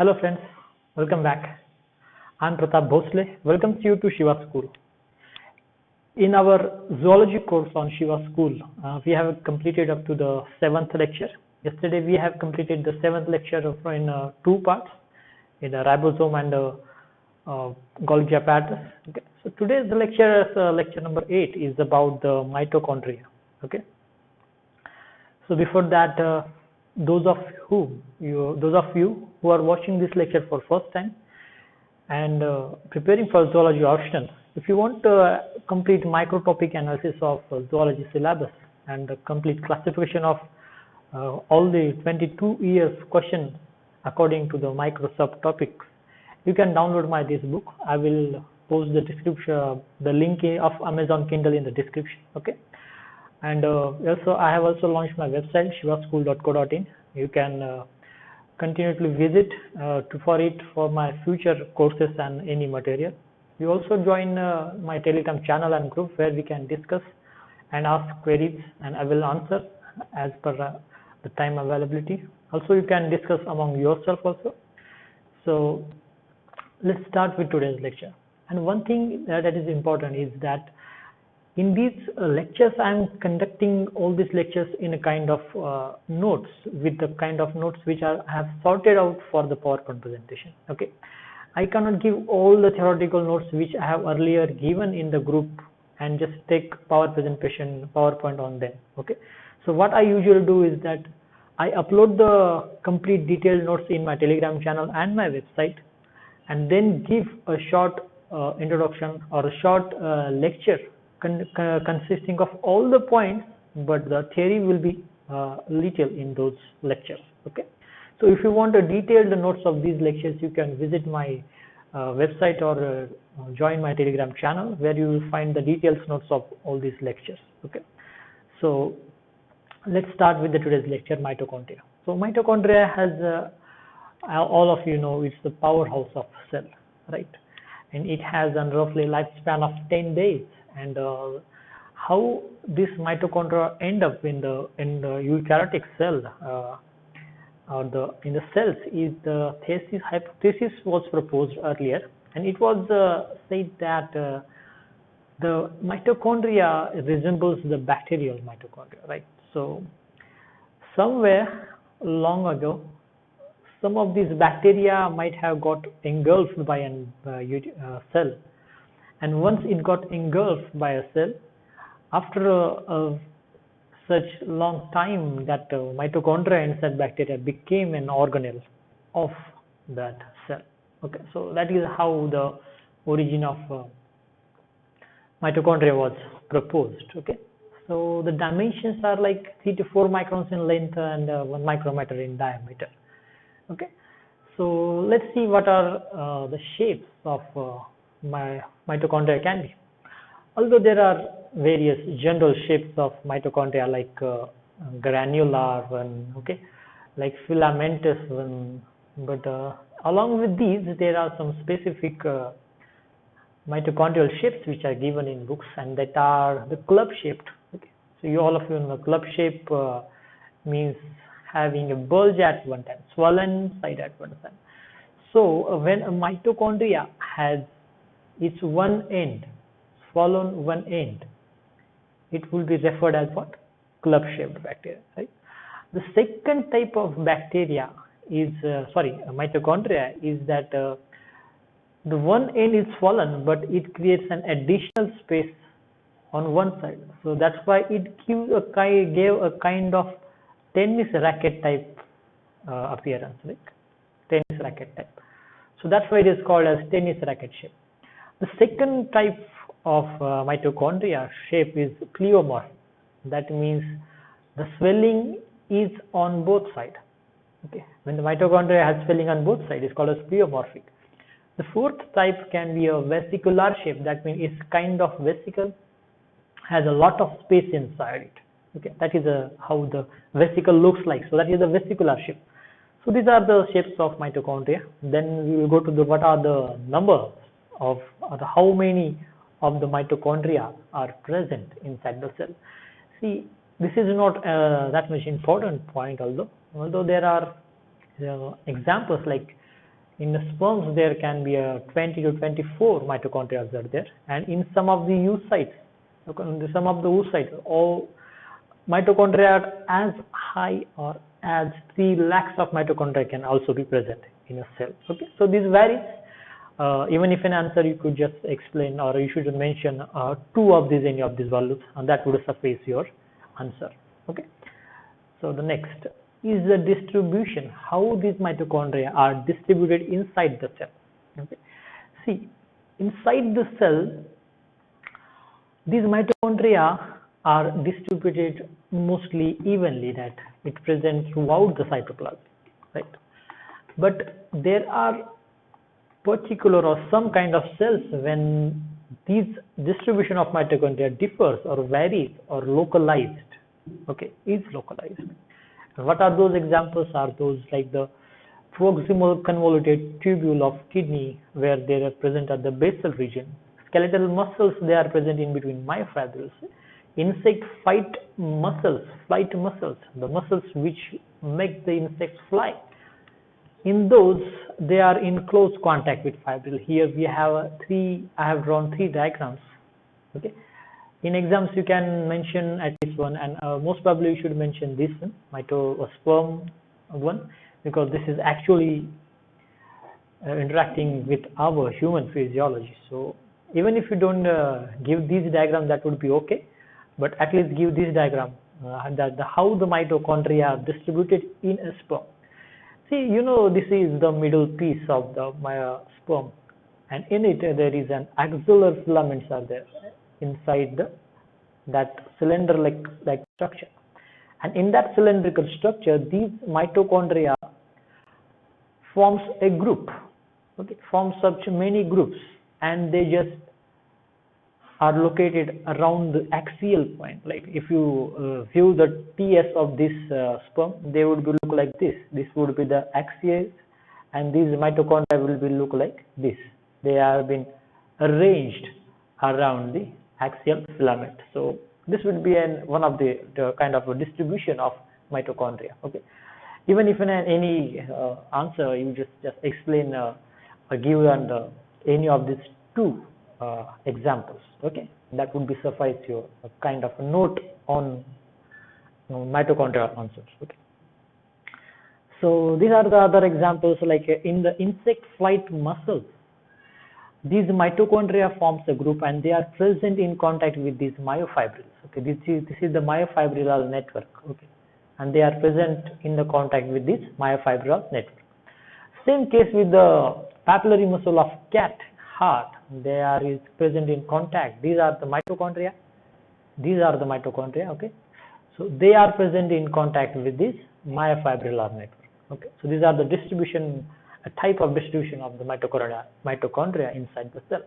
Hello friends, welcome back. I'm Pratap Bhosle. Welcome you to Shiva School. In our zoology course on Shiva School, we have completed up to the 7th lecture. Yesterday we have completed the 7th lecture in two parts, in the ribosome and Golgi apparatus. Okay. So today's lecture, lecture number 8, is about the mitochondria. Okay. So before that, those of you who are watching this lecture for first time and preparing for zoology optional, if you want complete micro topic analysis of zoology syllabus and complete classification of all the 22 years question according to the micro subtopics, you can download this book. I will post the description, the link of Amazon Kindle in the description. Okay. And also I have also launched my website shivaschool.co.in. You can continuously visit for my future courses and any material. You also join my Telegram channel and group where we can discuss and ask queries, and I will answer as per the time availability. Also you can discuss among yourself also. So let's start with today's lecture. And one thing that is important is that in these lectures, I am conducting all these lectures in a kind of notes, with the kind of notes which I have sorted out for the PowerPoint presentation. Okay, I cannot give all the theoretical notes which I have earlier given in the group and just take PowerPoint on them. Okay, so what I usually do is that I upload the complete detailed notes in my Telegram channel and my website, and then give a short introduction or a short lecture consisting of all the points, but the theory will be little in those lectures. Okay, so if you want a detailed notes of these lectures, you can visit my website or join my Telegram channel, where you will find the details notes of all these lectures. Okay, so let's start with the today's lecture, mitochondria. So mitochondria has all of you know, it's the powerhouse of cell, right? And it has a roughly lifespan of 10 days. And how this mitochondria end up in the eukaryotic cell or in the cells is the hypothesis was proposed earlier, and it was said that the mitochondria resembles the bacterial mitochondria, right? So somewhere long ago, some of these bacteria might have got engulfed by a cell. And once it got engulfed by a cell, after such long time, that mitochondria inside bacteria became an organelle of that cell. Okay, so that is how the origin of mitochondria was proposed. Okay, so the dimensions are like 3 to 4 microns in length and 1 micrometer in diameter. Okay, so let's see what are the shapes of mitochondria can be. Although there are various general shapes of mitochondria, like granular one, okay, like filamentous one, but along with these there are some specific mitochondrial shapes which are given in books, and that are the club shaped. Okay, so all of you know, club shape means having a bulge at one time, swollen side at one time. So when a mitochondria has its one end, swollen one end, it will be referred as what? Club shaped bacteria, right? The second type of bacteria is mitochondria is that the one end is swollen, but it creates an additional space on one side. So that's why it gave a kind of tennis racket type appearance, like tennis racket type. So that's why it is called as tennis racket shape. The second type of mitochondria shape is pleomorphic. That means the swelling is on both sides. Okay, when the mitochondria has swelling on both sides, it's called as pleomorphic. The fourth type can be a vesicular shape. That means it's kind of vesicle, has a lot of space inside it. Okay, that is how the vesicle looks like. So that is the vesicular shape. So these are the shapes of mitochondria. Then we will go to what are the number of how many of the mitochondria are present inside the cell. See, this is not that much important point, although there are examples like In the sperms, there can be 20 to 24 mitochondria are there, and in some of the oocytes, all mitochondria are as high or as 3 lakhs of mitochondria can also be present in a cell. Okay, so this varies. Even if an answer you could just explain, or you should mention two of these, any of these values, and that would suffice your answer. Okay, so the next is the distribution, how these mitochondria are distributed inside the cell. Okay, see, inside the cell, these mitochondria are distributed mostly evenly, that it presents throughout the cytoplasm, right? But there are particular or some kind of cells when these distribution of mitochondria differs or varies or localized. Okay, is localized. What are those examples? Are those like the proximal convoluted tubule of kidney, where they are present at the basal region. Skeletal muscles, they are present in between myofibrils. Insect flight muscles, the muscles which make the insects fly. In those, they are in close contact with fibril. Here we have I have drawn 3 diagrams. Okay. In exams, you can mention at least one, and most probably you should mention this one, sperm one, because this is actually interacting with our human physiology. So even if you don't give these diagrams, that would be okay, but at least give this diagram, how the mitochondria are distributed in a sperm. See, this is the middle piece of the sperm, and in it there is an axillary filaments are there inside that cylinder-like structure, and in that cylindrical structure, these mitochondria forms a group. Okay, forms such many groups, and they just are located around the axial point. Like if you view the TS of this sperm, they would look like this. This would be the axis, and these mitochondria will look like this. They have been arranged around the axial filament. So this would be one of the kind of a distribution of mitochondria. Okay, even if in any answer you just explain give any of these 2 examples. Okay, that would be suffice your kind of a note on mitochondrial answers. Okay, so these are the other examples, like in the insect flight muscles, these mitochondria forms a group, and they are present in contact with these myofibrils. Okay, this is the myofibril network. Okay, and they are present in the contact with this myofibril network. Same case with the papillary muscle of cat heart. They are present in contact. These are the mitochondria. Okay, so they are present in contact with this myofibril network. Okay, so these are the distribution, a type of distribution of the mitochondria inside the cell.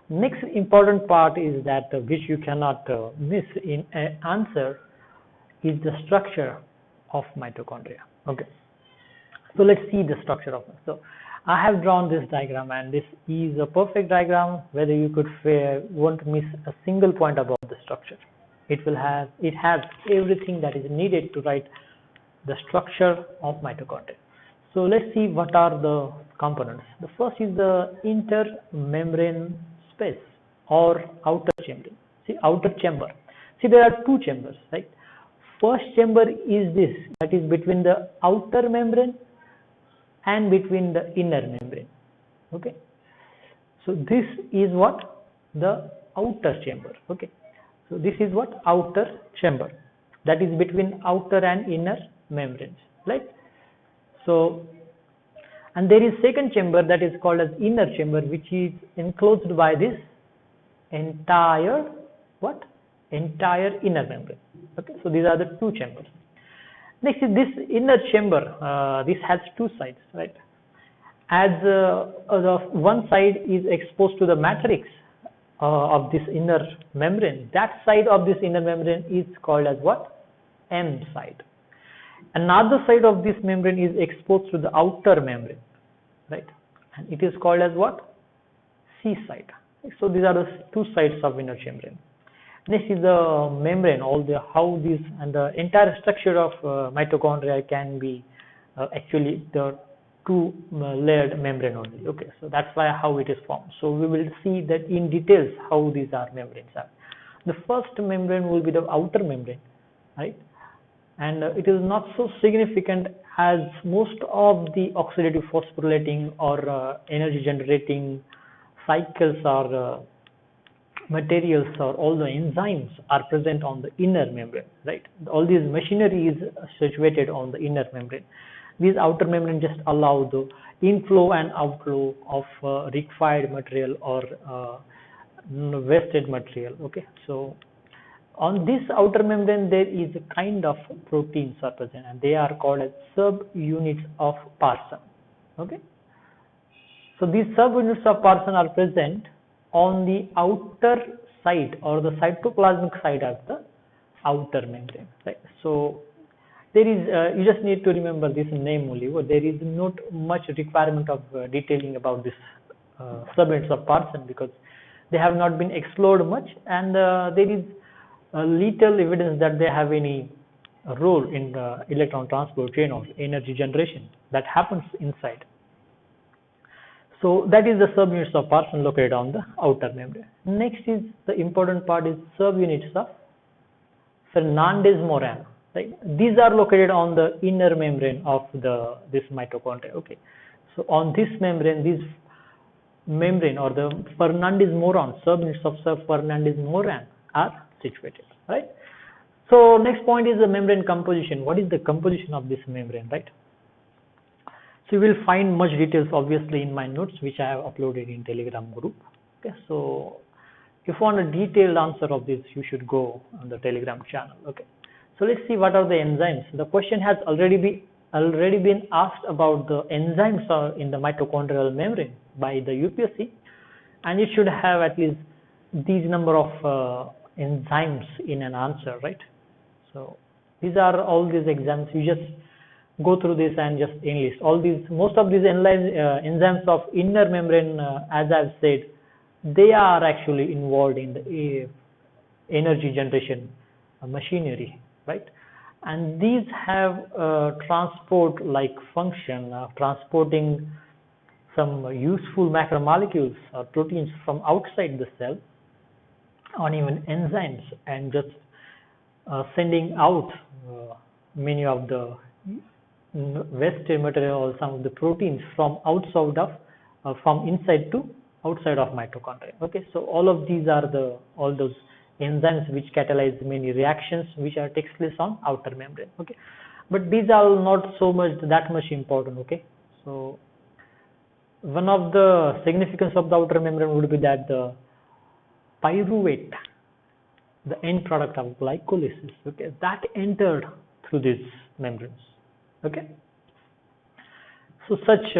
Next important part is that which you cannot miss in an answer is the structure of mitochondria. Okay, so let's see the structure of it. So I have drawn this diagram, and this is a perfect diagram, whether you won't miss a single point about the structure. It has everything that is needed to write the structure of mitochondria. So let's see what are the components. The first is the intermembrane space or outer chamber. See, outer chamber. See, there are 2 chambers, right? First chamber is this, that is between the outer membrane and between the inner membrane. Okay, so this is what the outer chamber. Okay, so this is what outer chamber, that is between outer and inner membranes, right? So, and there is second chamber that is called as inner chamber, which is enclosed by this entire inner membrane. Okay, so these are the 2 chambers. Next is this inner chamber. This has 2 sides, right? As one side is exposed to the matrix of this inner membrane, that side of this inner membrane is called as what? M side. Another side of this membrane is exposed to the outer membrane, right? And it is called as what? C side. So these are the 2 sides of inner membrane. Next is the membrane, how this and the entire structure of mitochondria can be actually the two-layered membrane only. Okay, so that's why how it is formed. So we will see that in details how these are membranes are. The first membrane will be the outer membrane, right? And it is not so significant as most of the oxidative phosphorylating or energy generating cycles or materials or all the enzymes are present on the inner membrane, right? All these machinery is situated on the inner membrane. These outer membrane just allow the inflow and outflow of required material or wasted material. Okay, so on this outer membrane there is a kind of proteins are present, and they are called as subunits of Parsons. Okay, so these subunits of Parsons are present on the outer side or the cytoplasmic side of the outer membrane, right? So there is you just need to remember this name only. There is not much requirement of detailing about this subunits of Parsons because they have not been explored much, and there is little evidence that they have any role in the electron transport chain of energy generation that happens inside. So that is the subunits of Parsons located on the outer membrane. Next is the important part is subunits of Fernandez-Moran. Right? These are located on the inner membrane of this mitochondria. Okay, so on this membrane, this membrane or the Fernandez-Moran subunits of Fernandez-Moran are situated. Right. So next point is the membrane composition. What is the composition of this membrane? Right. So you will find much details obviously in my notes which I have uploaded in Telegram group. Okay, so if you want a detailed answer of this, you should go on the Telegram channel. Okay, so let's see what are the enzymes. The question has already been asked about the enzymes in the mitochondrial membrane by the UPSC, and it should have at least these number of enzymes in an answer, right? So these are all these exams. You just go through this and just enlist all these. Most of these enzymes of inner membrane, as I've said, they are actually involved in the energy generation machinery, right? And these have transport like function of transporting some useful macromolecules or proteins from outside the cell on even enzymes, and just sending out many of the waste material or some of the proteins from outside of from inside to outside of mitochondria. Okay, so all of these are all those enzymes which catalyze many reactions which are takes place on outer membrane. Okay, but these are not so much that much important. Okay, so one of the significance of the outer membrane would be that the pyruvate, the end product of glycolysis, okay, that entered through these membranes. Okay, so such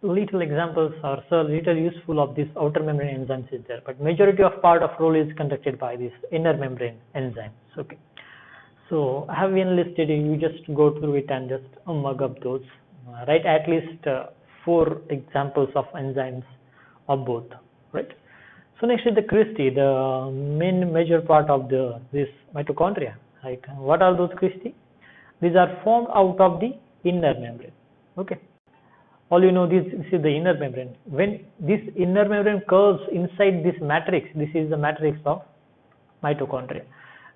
little examples are so little useful of this outer membrane enzymes is there, but majority of part of role is conducted by these inner membrane enzymes. Okay, so I have enlisted, you just go through it and just mug up those, write at least 4 examples of enzymes of both, right? So next is the cristae, the main major part of this mitochondria, right? What are those cristae? These are formed out of the inner membrane. Okay, all you know, this is the inner membrane. When this inner membrane curves inside this matrix, this is the matrix of mitochondria.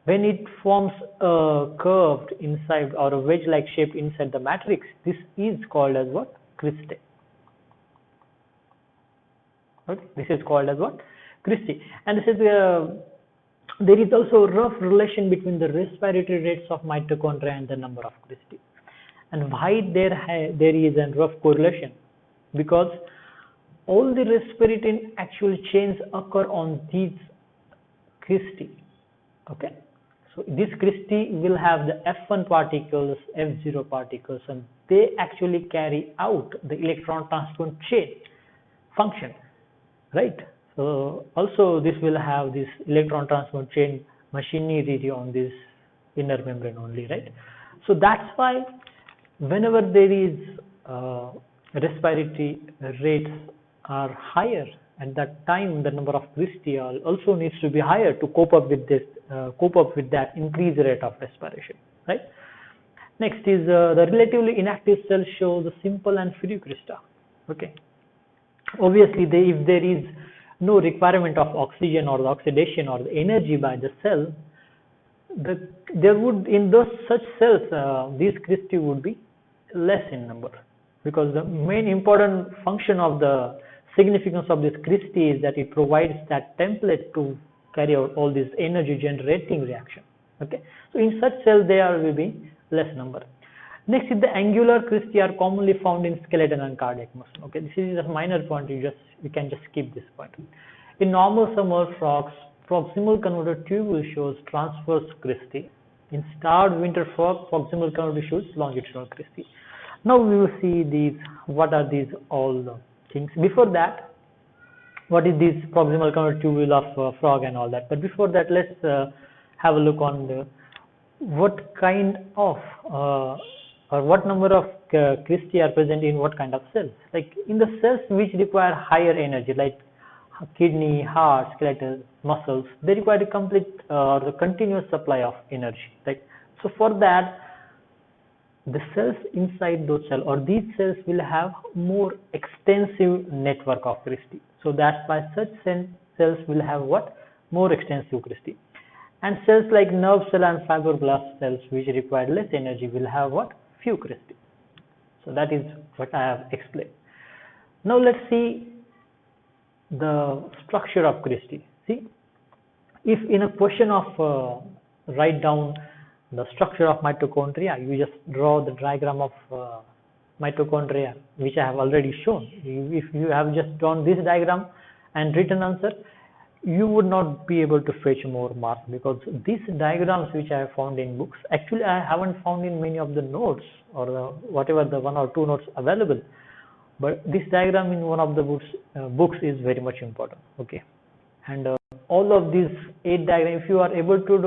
When it forms a curved inside or a wedge-like shape inside the matrix, this is called as what? Cristae. Okay, this is called as what? Cristae. And this is there is also a rough relation between the respiratory rates of mitochondria and the number of cristae. And why there is a rough correlation? Because all the respiratory actual chains occur on these cristae. Okay, so this cristae will have the F1 particles, F0 particles, and they actually carry out the electron transport chain function, right? So also this will have this electron transport chain machinery on this inner membrane only, right? So that's why whenever there is respiratory rates are higher, at that time the number of cristae also needs to be higher to cope up with this, cope up with that increased rate of respiration, right? Next is the relatively inactive cell shows the simple and few crista. Okay. Obviously, if there is no requirement of oxygen or the oxidation or the energy by the cell, there would, in those such cells, these cristae would be less in number, because the main important function of the significance of this cristae is that it provides that template to carry out all these energy generating reaction. Okay, so in such cells there will be less number. Next is the angular cristae are commonly found in skeleton and cardiac muscle. Okay, this is a minor point. You can just skip this point. In normal summer frogs, proximal convoluted tubule shows transverse cristae. In starved winter frog, proximal convoluted shows longitudinal cristae. Now we will see these. What are these all things? Before that, what is this proximal convoluted tubule of frog and all that? But before that, let's have a look on what kind of or what number of cristae are present in what kind of cells. Like in the cells which require higher energy, like kidney, heart, skeletal, muscles, they require a complete or the continuous supply of energy. Right? So for that, the cells inside those cells or these cells will have more extensive network of cristae. So that's why such cells will have what? More extensive cristae. And cells like nerve cell and fibroblast cells which require less energy will have what? Few cristae. So that is what I have explained. Now let's see the structure of cristae. See, if in a question of write down the structure of mitochondria, you just draw the diagram of mitochondria, which I have already shown. If you have just drawn this diagram and written answer, you would not be able to fetch more marks, because these diagrams which I have found in books, actually I haven't found in many of the notes or whatever the 1 or 2 notes available. But this diagram in one of the books is very much important. Okay, and all of these 8 diagrams, if you are able to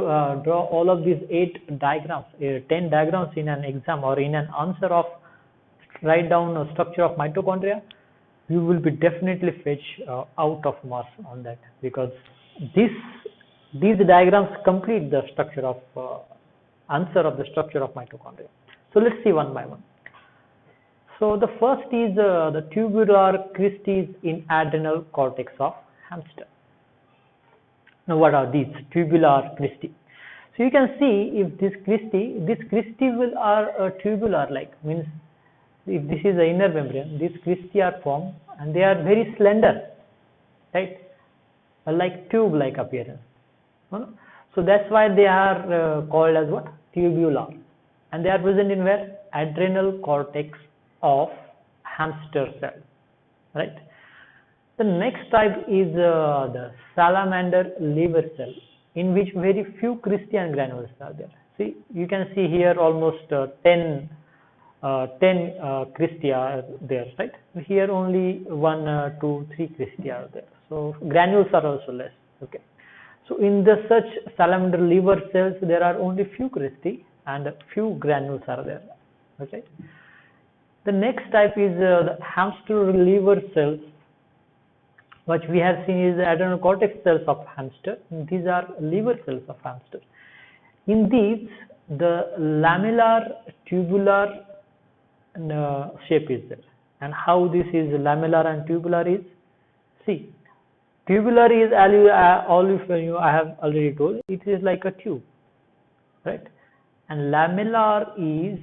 draw all of these 8 diagrams, 10 diagrams in an exam or in an answer of write down a structure of mitochondria, you will be definitely fetch out of marks on that, because these diagrams complete the structure of answer of the structure of mitochondria. So let's see one by one. So the first is the tubular cristae in adrenal cortex of hamster. Now what are these tubular cristae? So you can see if this cristae will are tubular, like means if this is the inner membrane, these cristae are formed and they are very slender, right? Like tube-like appearance. So that's why they are called as what? Tubular. And they are present in where? Adrenal cortex of hamster cell, right? The next type is the salamander liver cell, in which very few cristae and granules are there. See, you can see here almost 10 cristae are there, right? Here only 1, 2, 3 cristae are there. So granules are also less. Okay. So in the such salamander liver cells, there are only few cristae and few granules are there. Okay. The next type is the hamster liver cells. What we have seen is the adrenal cortex cells of hamster. These are liver cells of hamster. In these, the lamellar tubular shape is there. And how this is lamellar and tubular is, see, tubular is I have already told, it is like a tube, right? And lamellar is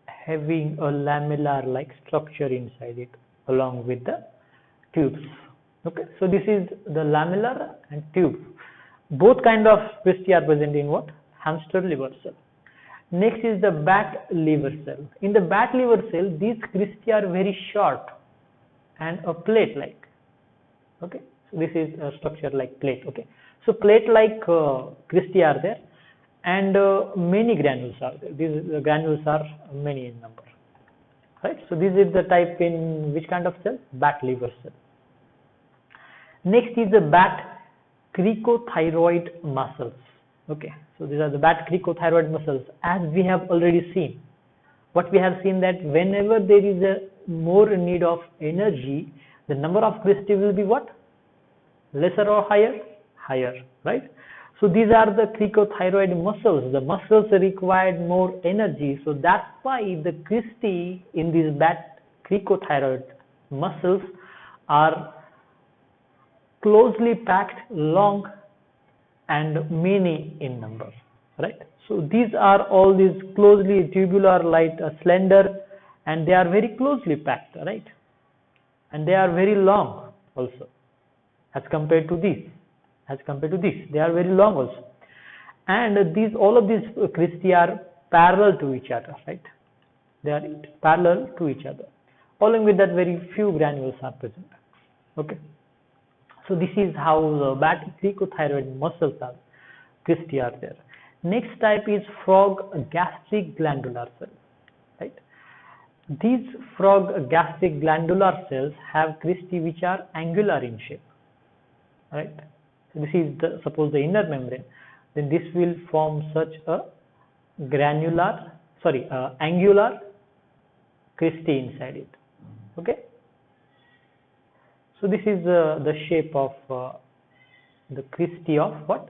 having a lamellar like structure inside it along with the tubes. Okay, so this is the lamellar and tube. Both kind of cristae are present in what? Hamster liver cell. Next is the bat liver cell. In the bat liver cell, these cristae are very short and a plate-like. Okay, so this is a structure like plate. Okay, so plate-like cristae are there, and many granules are there. These granules are many in number. Right. So this is the type in which kind of cell? Bat liver cell. Next is the bat cricothyroid muscles. Okay, so these are the bat cricothyroid muscles. As we have already seen, what we have seen that whenever there is a more need of energy, the number of cristae will be what? Lesser or higher? Higher, right? So these are the cricothyroid muscles. The muscles required more energy. So that's why the cristae in these cricothyroid muscles are closely packed, long and many in number, right? So these are all these closely tubular, light, slender, and they are very closely packed, right? And they are very long also as compared to these. They are very long also. And all of these cristae are parallel to each other, right? They are parallel to each other. Along with that, very few granules are present. Okay. So this is how the cricothyroid muscles are, cristae are there. Next type is frog gastric glandular cells, right? These frog gastric glandular cells have cristae which are angular in shape, right? So this is suppose the inner membrane, then this will form such a angular cristae inside it. Okay. So this is the shape of the cristae of what?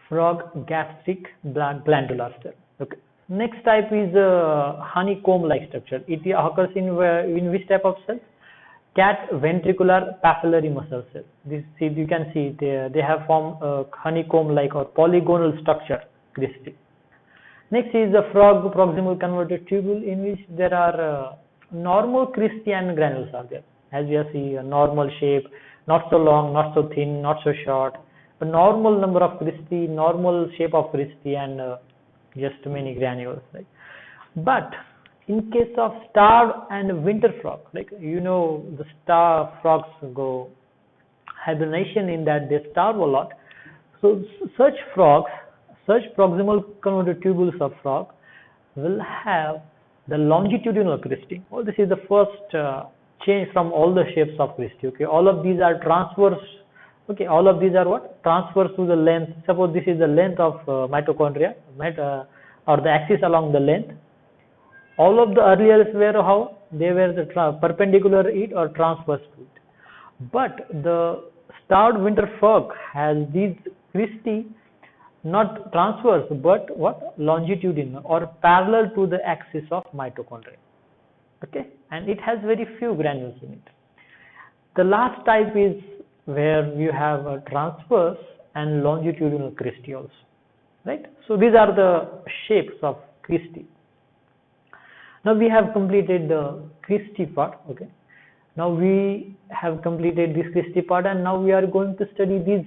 Frog gastric glandular cell. Okay. Next type is honeycomb-like structure. It occurs in which type of cells? Cat ventricular papillary muscle cells. You can see they have formed a honeycomb-like or polygonal structure cristae. Next is the frog proximal convoluted tubule, in which there are normal cristae and granules are there. As we see, a normal shape, not so long, not so thin, not so short, a normal number of cristae, normal shape of cristae, and just many granules. Right? But in case of starved and winter frog, like the starved frogs go hibernation, in that they starve a lot. So such proximal convoluted tubules of frog will have the longitudinal cristae. Well, this is the first change from all the shapes of cristae. Okay, all of these are transverse. Okay, all of these are what? Transverse to the length. Suppose this is the length of mitochondria, or the axis along the length. All of the earlier were how? They were the perpendicular it or transverse to it. But the starved winter frog has these cristae not transverse, but what? Longitudinal or parallel to the axis of mitochondria. Okay, and it has very few granules in it. The last type is where you have a transverse and longitudinal cristae also, right? So these are the shapes of cristae. Now we have completed the cristae part. Okay, now we have completed this cristae part, and now we are going to study this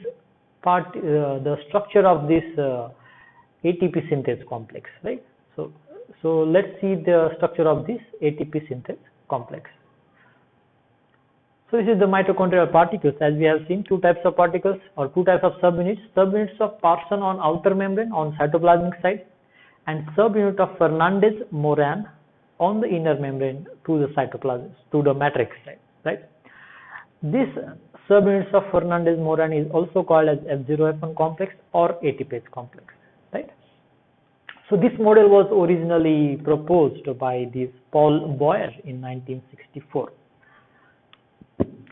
part, the structure of this ATP synthase complex, right? So let's see the structure of this ATP synthase complex. So this is the mitochondrial particles. As we have seen, two types of particles or two types of subunits. Subunits of Parsons on outer membrane on cytoplasmic side, and subunit of Fernandez-Moran on the inner membrane to the cytoplasm, to the matrix side, right? This subunits of Fernandez-Moran is also called as F0F1 complex or ATPase complex, right? So this model was originally proposed by this Paul Boyer in 1964.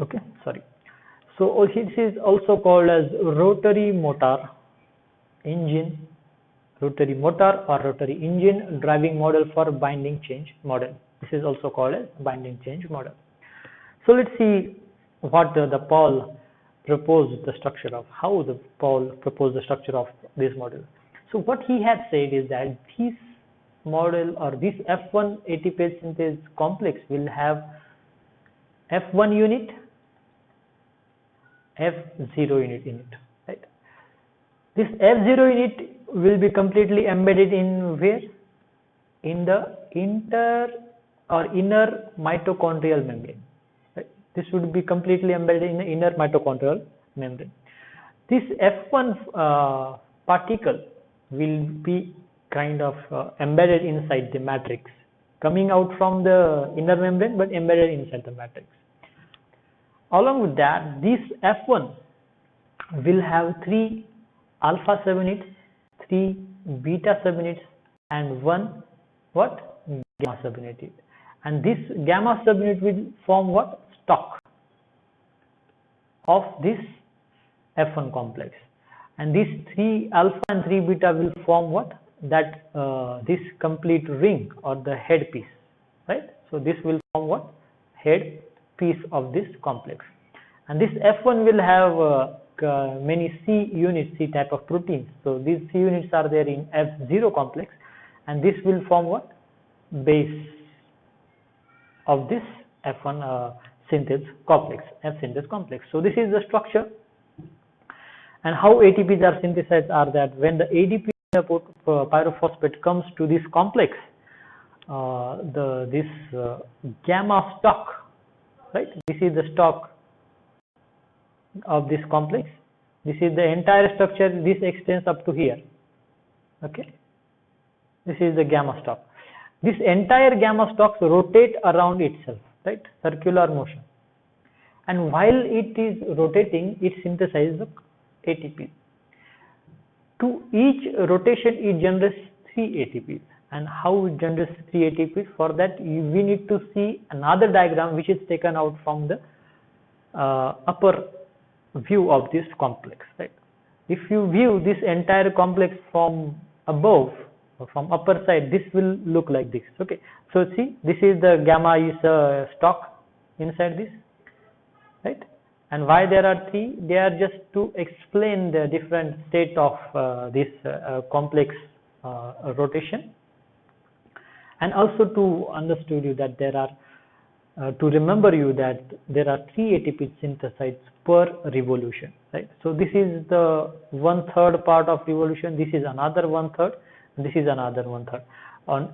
Okay, sorry. So this is also called as rotary motor engine driving model for binding change model. This is also called as binding change model. So let's see what the Paul proposed the structure of, how the Paul proposed the structure of this model. So what he had said is that this model or this F1 ATPase synthase complex will have F1 unit, F0 unit in it, right? This F0 unit will be completely embedded in where? In the inner mitochondrial membrane. Right? This would be completely embedded in the inner mitochondrial membrane. This F1 particle will be kind of embedded inside the matrix, coming out from the inner membrane but embedded inside the matrix. Along with that, this F1 will have 3 alpha subunits, 3 beta subunits, and 1 what? Gamma subunit. And this gamma subunit will form what? Stalk of this F1 complex. And these 3 alpha and 3 beta will form what? That this complete ring or the head piece, right? So this will form what? Head piece of this complex. And this F1 will have many C units, C type of proteins. So these C units are there in F0 complex, and this will form what? Base of this F1 synthase complex, F synthase complex. So this is the structure. And how ATPs are synthesized are that when the ADP pyrophosphate comes to this complex, this gamma stalk, right? This is the stalk of this complex. This is the entire structure. This extends up to here. Okay. This is the gamma stalk. This entire gamma stalks rotate around itself, right? Circular motion. And while it is rotating, it synthesizes the ATP. To each rotation, it generates 3 ATPs. And how it generates 3 ATPs? For that, we need to see another diagram which is taken out from the upper view of this complex, right? If you view this entire complex from above, from upper side, this will look like this. Okay, so see, this is the gamma is stalk inside this, right? And why there are 3? They are just to explain the different state of this complex rotation, and also to understand you that there are to remember you that there are 3 ATPs synthesized per revolution, right? So this is the 1/3 part of revolution. This is another 1/3. This is another 1/3.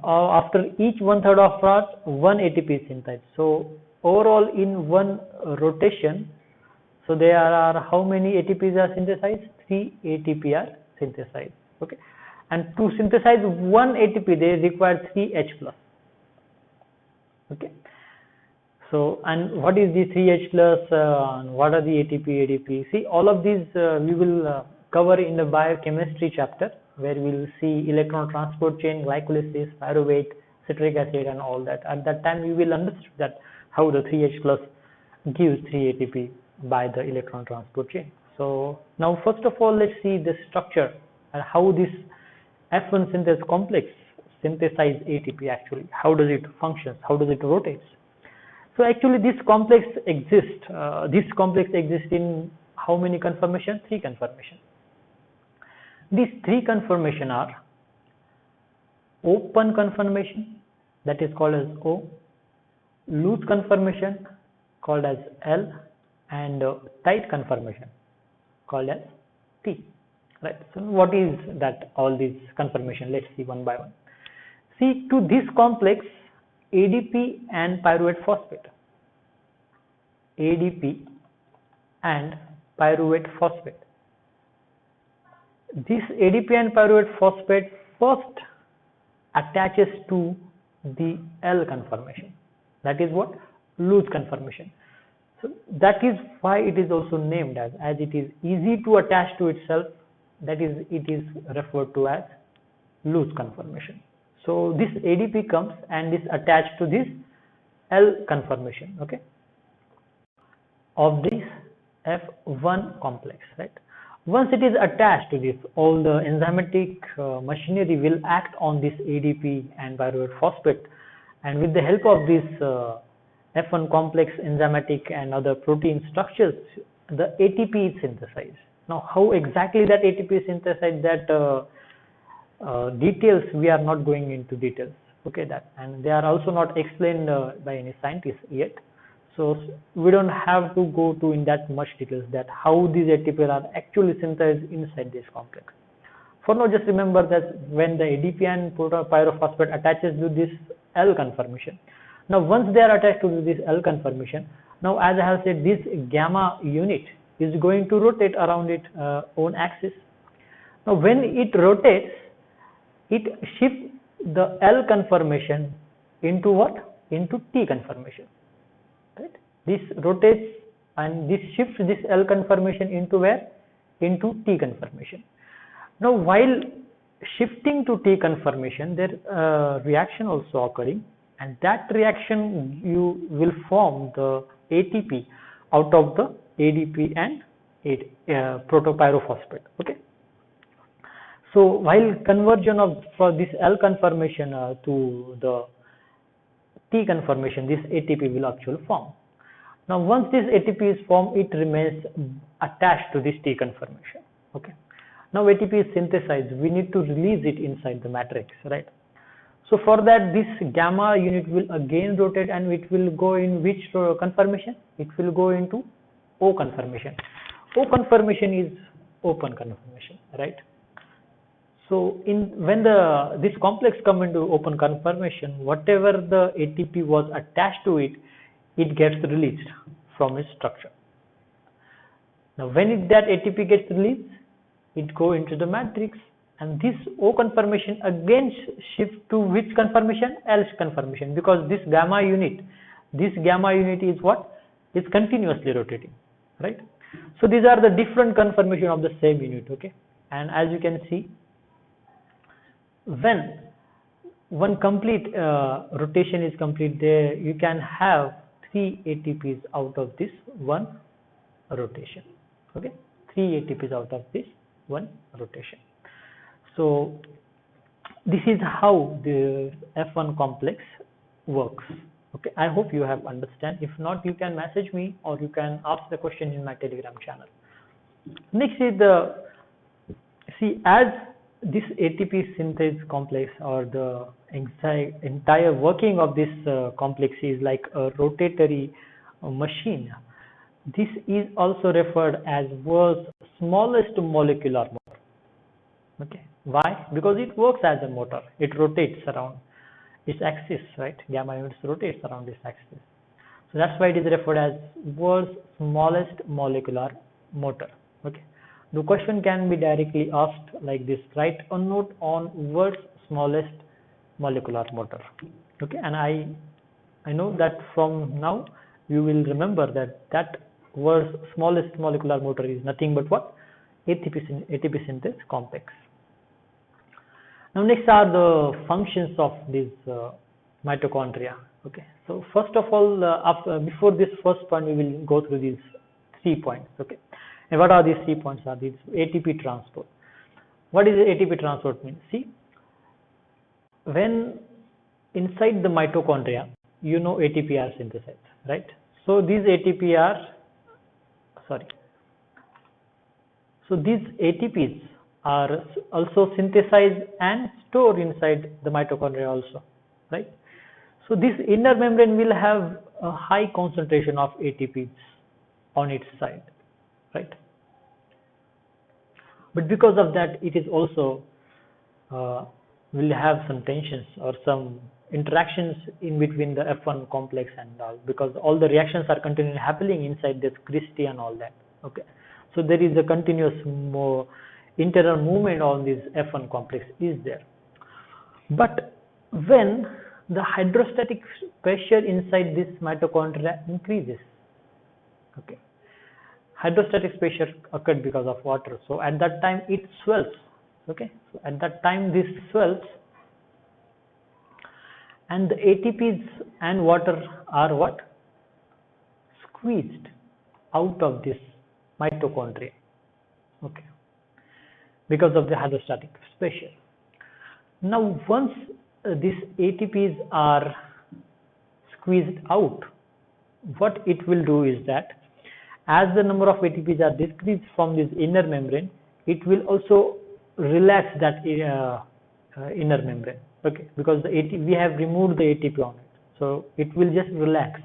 After each 1/3 of part, 1 ATP is synthesized. So overall, in one rotation, so there are how many ATPs are synthesized? 3 ATP are synthesized. Okay, and to synthesize 1 ATP, they require 3 H plus. Okay. So, and what is the 3H plus? What are the ATP, ADP? See, all of these we will cover in the biochemistry chapter, where we will see electron transport chain, glycolysis, pyruvate, citric acid, and all that. At that time, we will understand that how the 3H plus gives 3 ATP by the electron transport chain. So now, first of all, let's see the structure and how this F1 synthase complex synthesize ATP actually. How does it function? How does it rotate? So actually, this complex exists. This complex exists in how many conformations? 3 conformations. These 3 conformations are open conformation, that is called as O, loose conformation called as L, and tight conformation called as T. Right. So what is that? All these conformation. Let's see one by one. See, to this complex, ADP and pyruvate phosphate. ADP and pyruvate phosphate. This ADP and pyruvate phosphate first attaches to the L conformation. That is what? Loose conformation. So that is why it is also named as it is easy to attach to itself. That is, it is referred to as loose conformation. So this ADP comes and is attached to this L conformation, okay, of this F1 complex, right? Once it is attached to this, all the enzymatic machinery will act on this ADP and pyruvate phosphate, and with the help of this F1 complex enzymatic and other protein structures, the ATP is synthesized. Now, how exactly that ATP is synthesized, that details we are not going into details, okay, that, and they are also not explained by any scientist yet. So we don't have to go to in that much details that how these ATPs are actually synthesized inside this complex. For now, just remember that when the ADP and pyrophosphate attaches to this L conformation. Now, once they are attached to this L conformation, now as I have said, this gamma unit is going to rotate around its own axis. Now, when it rotates, it shifts the L conformation into what? Into T conformation. Right? This rotates and this shifts this L conformation into where? Into T conformation. Now, while shifting to T conformation, there reaction also occurring, and that reaction you will form the ATP out of the ADP and protopyrophosphate. Okay. So while conversion of for this L conformation to the T conformation, this ATP will actually form. Now once this ATP is formed, it remains attached to this T conformation. Okay. Now ATP is synthesized. We need to release it inside the matrix, right? So for that, this gamma unit will again rotate, and it will go in which conformation? It will go into O conformation. O conformation is open conformation, right? So when this complex come into open conformation, whatever the ATP was attached to it, it gets released from its structure. Now when that ATP gets released, it go into the matrix, and this O conformation again shifts to which conformation? L conformation, because this gamma unit is what? Is continuously rotating, right? So these are the different conformation of the same unit, okay? And as you can see, when one complete rotation is complete, there you can have 3 ATPs out of this one rotation, okay? 3 ATPs out of this one rotation. So this is how the F1 complex works. Okay, I hope you have understand. If not, you can message me or you can ask the question in my Telegram channel. Next is as this ATP synthase complex, or the entire working of this complex is like a rotatory machine. This is also referred as world's smallest molecular motor. Okay, why? Because it works as a motor. It rotates around its axis, right? Gamma units rotates around this axis. So that's why it is referred as world's smallest molecular motor. Okay. The question can be directly asked like this: write a note on world's smallest molecular motor. Okay, and I know that from now you will remember that world's smallest molecular motor is nothing but what? ATP synthase complex. Now next are the functions of this mitochondria. Okay, so first of all, before this first point, we will go through these 3 points. Okay, and what are these 3 points? Are these ATP transport? What is ATP transport mean? See, when inside the mitochondria, you know ATP are synthesized, right? So these ATP are So these ATPs are also synthesized and stored inside the mitochondria also, right? So this inner membrane will have a high concentration of ATPs on its side, right? But because of that, it is also will have some tensions or some interactions in between the F1 complex and all, because all the reactions are continually happening inside this crystal and all that. Okay, so there is a continuous internal movement on this F1 complex is there. But when the hydrostatic pressure inside this mitochondria increases, okay, hydrostatic pressure occurred because of water, so at that time it swells. Okay, so at that time this swells, and the ATPs and water are what? Squeezed out of this mitochondria. Okay, because of the hydrostatic pressure. Now once these ATPs are squeezed out, what it will do is that as the number of ATPs are decreased from this inner membrane, it will also relax that inner membrane. Okay, because we have removed the ATP on it, so it will just relax.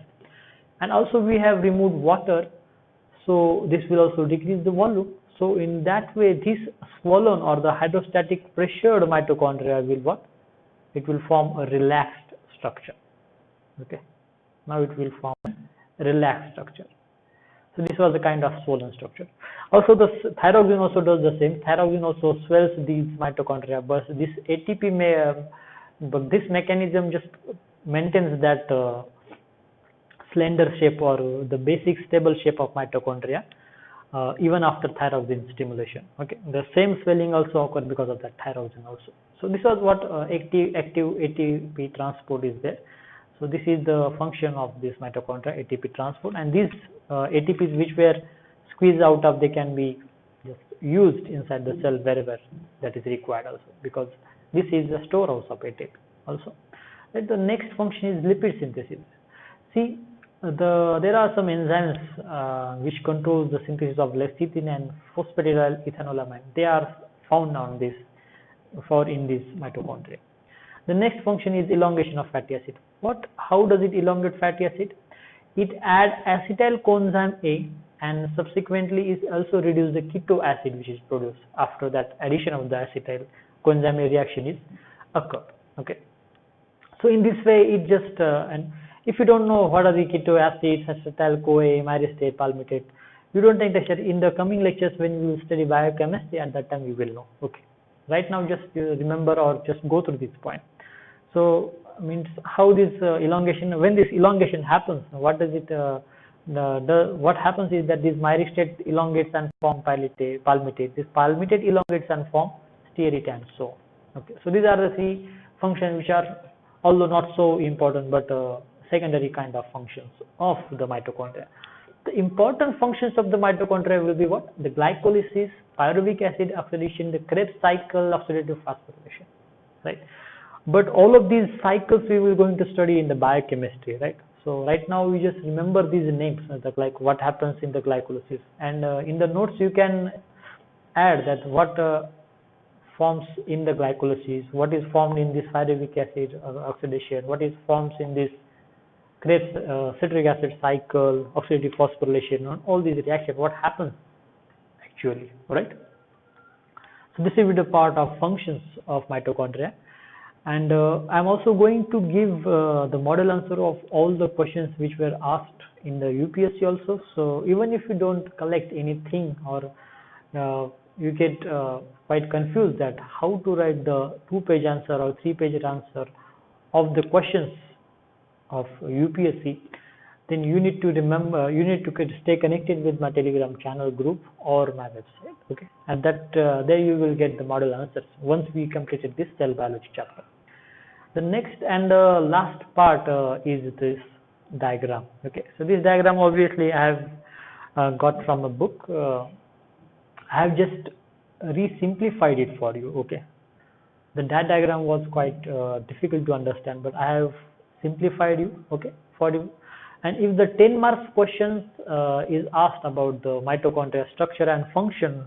And also we have removed water, so this will also decrease the volume. So in that way, this swollen or the hydrostatic pressured mitochondria will what? It will form a relaxed structure. Okay, now it will form a relaxed structure. So this was the kind of swollen structure. Also the thyroxine also does the same. Thyroxine also swells these mitochondria, but this ATP but this mechanism just maintains that slender shape or the basic stable shape of mitochondria even after thyroxine stimulation. Okay, the same swelling also occurs because of that thyroxine also. So this was what active ATP transport is there. So this is the function of this mitochondria, ATP transport, and these ATPs which were squeezed out of, they can be just used inside the cell wherever that is required also, because this is the storehouse of ATP also. Right? The next function is lipid synthesis. See, there are some enzymes which controls the synthesis of lecithin and phosphatidyl ethanolamine. They are found on this in this mitochondria. The next function is elongation of fatty acid. How does it elongate fatty acid? It adds acetyl coenzyme A and subsequently is also reduce the keto acid which is produced after that addition of the acetyl coenzyme A reaction is occurred. Okay. So in this way, it just and if you don't know what are the keto acids, acetyl CoA, myristate, palmitate, you don't take lecture. In the coming lectures when you study biochemistry, at that time you will know. Okay. Right now, just remember or just go through this point. So means how this elongation, when this elongation happens, what does it? What happens is that this myristate elongates and form palmitate. This palmitate elongates and form stearate and so on. Okay. So these are the three functions which are, although not so important, but secondary kind of functions of the mitochondria. The important functions of the mitochondria will be what? The glycolysis, pyruvic acid oxidation, the Krebs cycle, oxidative phosphorylation, right? But all of these cycles we will going to study in the biochemistry, right? So right now we just remember these names, like what happens in the glycolysis, and in the notes you can add that what forms in the glycolysis, what is formed in this pyruvic acid oxidation, what is forms in this Krebs citric acid cycle, oxidative phosphorylation, and all these reactions, what happens actually, right? So this will be the part of functions of mitochondria, and I'm also going to give the model answer of all the questions which were asked in the UPSC also. So even if you don't collect anything or you get quite confused that how to write the 2-page answer or 3-page answer of the questions of UPSC, then you need to remember, you need to stay connected with my Telegram channel group or my website. Okay, and that there you will get the model answers once we completed this cell biology chapter. The next and last part is this diagram. Okay, so this diagram obviously I have got from a book. I have just re-simplified it for you. Okay, that diagram was quite difficult to understand, but I have simplified you, okay, for you. And if the 10 marks questions is asked about the mitochondria structure and function,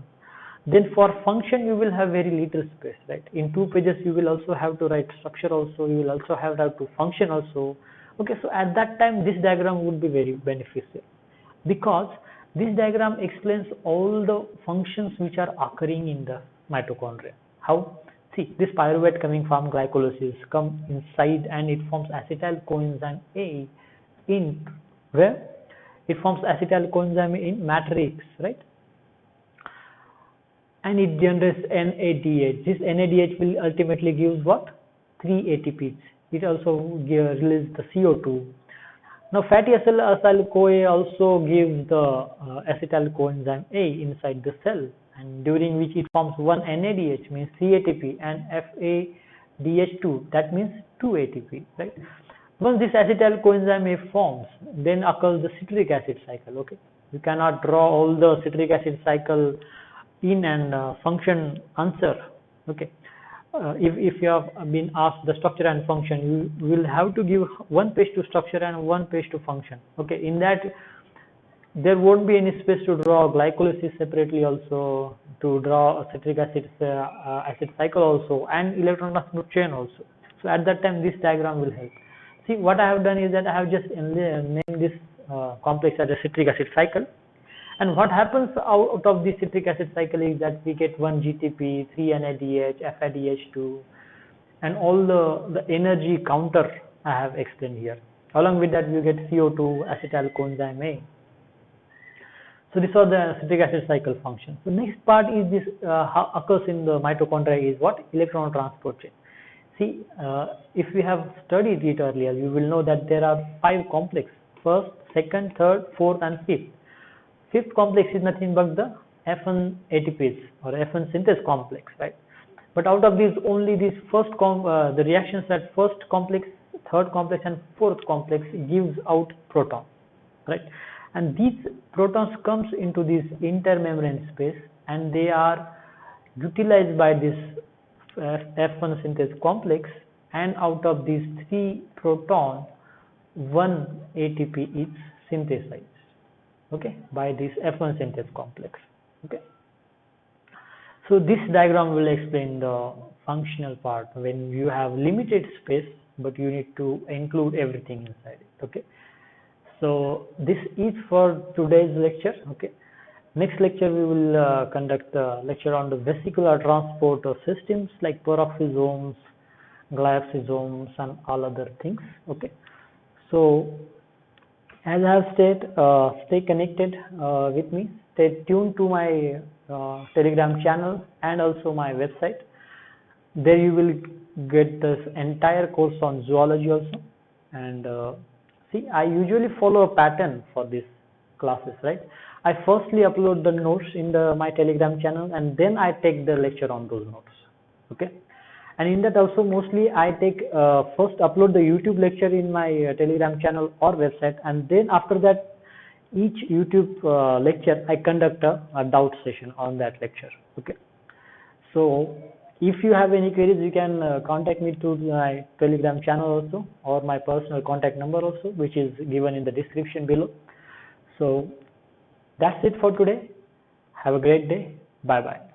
then for function you will have very little space, right? In 2 pages you will also have to write structure also, you will also have to function also. Okay, so at that time this diagram would be very beneficial, because this diagram explains all the functions which are occurring in the mitochondria. How? See, this pyruvate coming from glycolysis come inside and it forms acetyl coenzyme A in where? It forms acetyl coenzyme in matrix, right? And it generates NADH. This NADH will ultimately give what? 3 ATPs. It also releases the CO2. Now fatty acyl CoA also gives the acetyl coenzyme A inside the cell, and during which it forms 1 NADH, means 3 ATP, and FADH2, that means 2 ATP, right? Once this acetyl coenzyme A forms, then occurs the citric acid cycle. Okay, you cannot draw all the citric acid cycle in and function answer. Okay, if you have been asked the structure and function, you will have to give 1 page to structure and 1 page to function. Okay, in that there won't be any space to draw glycolysis separately also, to draw a citric acid cycle also, and electron transport chain also. So at that time this diagram will help. See, what I have done is that I have just named this complex as a citric acid cycle, and what happens out of this citric acid cycle is that we get 1 GTP, 3 NADH, FADH2, and all the energy counter I have explained here. Along with that, you get CO2, acetyl coenzyme A. So these are the citric acid cycle functions. The next part is this how occurs in the mitochondria is what? Electron transport chain. See, if we have studied it earlier, you will know that there are 5 complexes: first, second, third, fourth, and fifth. Fifth complex is nothing but the F1 ATPs or F1 synthase complex, right? But out of these, only this the reactions at first complex, third complex, and fourth complex gives out proton, right? And these protons comes into this intermembrane space and they are utilized by this F1 synthase complex, and out of these 3 proton, 1 ATP is synthesized, okay, by this F1 synthase complex. Okay. So this diagram will explain the functional part when you have limited space but you need to include everything inside it. Okay. So this is for today's lecture. Okay. Next lecture we will conduct a lecture on the vesicular transport of systems like peroxisomes, glyoxysomes, and all other things. Okay. So as I have said, stay connected with me. Stay tuned to my Telegram channel and also my website. There you will get this entire course on zoology also. And see, I usually follow a pattern for these classes, right? I firstly upload the notes in my Telegram channel, and then I take the lecture on those notes. Okay. And in that also mostly I take first upload the YouTube lecture in my Telegram channel or website, and then after that each YouTube lecture I conduct a doubt session on that lecture. Okay. So if you have any queries, you can contact me to my Telegram channel also, or my personal contact number also, which is given in the description below. So that's it for today. Have a great day. Bye bye.